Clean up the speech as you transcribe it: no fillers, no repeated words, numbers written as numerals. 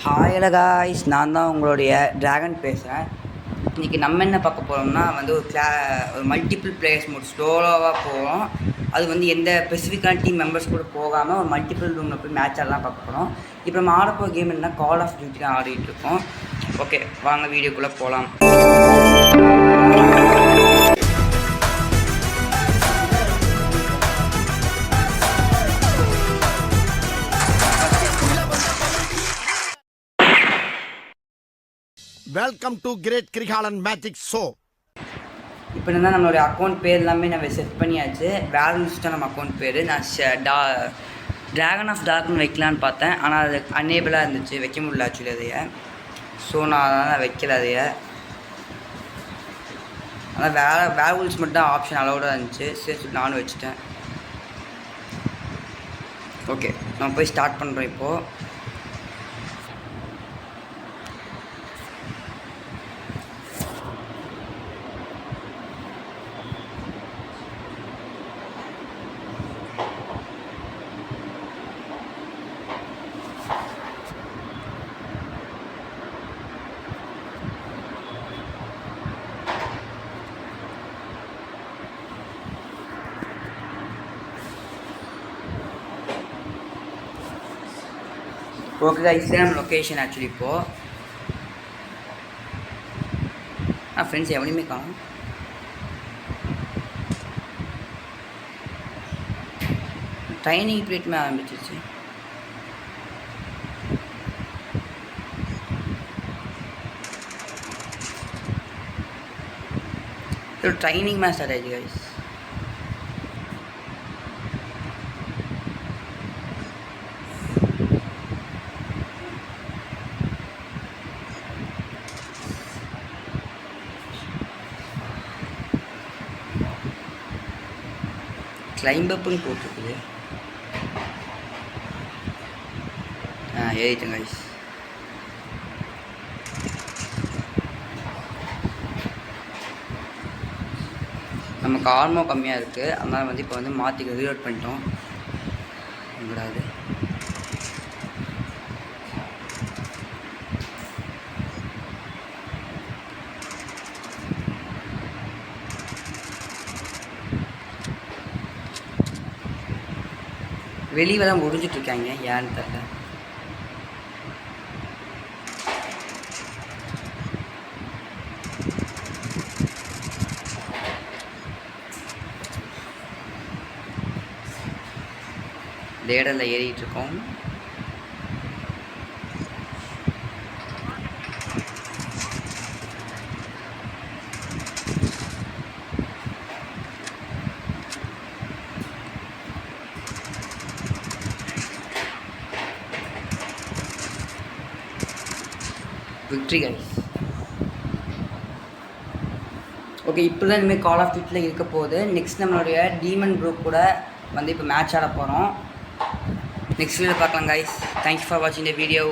Hi hello guys, நான் தான் உங்களுடைய ட்ராகன் பேசுகிறேன். இன்றைக்கி நம்ம என்ன பார்க்க போகிறோம்னா ஒரு மல்டிபிள் பிளேயர்ஸ் மோட் ஸ்லோவாக போகிறோம். அது எந்த ஸ்பெசிஃபிக்கான டீம் மெம்பர்ஸ் கூட போகாமல் ஒரு மல்டிபிள் ரூமில் போய் மேட்ச் ஆடலாம் பார்க்க போகிறோம். இப்போ நம்ம ஆட போகிற கேம் என்ன, கால் ஆஃப் டியூட்டி தான் ஆடிட்டு இருக்கோம். ஓகே, வாங்க வீடியோக்குள்ளே போகலாம். Welcome to great Kirikalan magic show. இப்போ என்ன, நம்மளுடைய அக்கௌண்ட் பேர் எல்லாமே நம்ம செட் பண்ணியாச்சு. பேலன்ஸ் தான் நம்ம அக்கௌண்ட் பேர். நான் ட்ராகன் ஆஃப் டார்க்னு வைக்கலான்னு பார்த்தேன், ஆனால் அது அன்னேபிளாக இருந்துச்சு, வைக்க முடியல ஆக்சுவலி அதைய. ஸோ நான் அதனால் வைக்கல அதைய. ஆனால் வேர்வூல்ஸ் மட்டும் ஆப்ஷன் அலோடாக இருந்துச்சு. சரி, நானும் வச்சுட்டேன். ஓகே, நம்ம போய் ஸ்டார்ட் பண்ணுறோம் இப்போது. ஓகே கைஸ், நம்ம லொக்கேஷன் ஆக்சுவலி இப்போது ஃப்ரெண்ட்ஸ் எவனையுமே காணும். ட்ரைனிங் பீரியட்மே ஆரம்பிச்சிச்சு. ட்ரைனிங் மேட்ச் ஸ்டார்ட் ஆயிடுச்சு கைஸ். கிளைம்ப் அப்புன்னு போட்டிருக்குது. ஏறிட்டேன் கைஸ். நமக்கு ஆர்மோ கம்மியாக இருக்குது, அதனால் இப்போ மாற்றி ரீலோட் பண்ணிட்டோம். கூடாது. வெளியே தான் முடிஞ்சிட்ருக்காங்க, ஏன்னு தெரியல. லேடரில் ஏறிட்டுருக்கோம். Victory guys. ஓகே, இப்போ தான் இனிமேல் கால் ஆஃப் டியூட்டியில் இருக்க போகுது. நெக்ஸ்ட் நம்மளுடைய டீமன் குரூப் கூட இப்போ மேட்ச் ஆட போகிறோம். நெக்ஸ்ட் வீடியோ பார்க்கலாம் கைஸ். தேங்க்யூ ஃபார் வாட்சிங் த வீடியோ.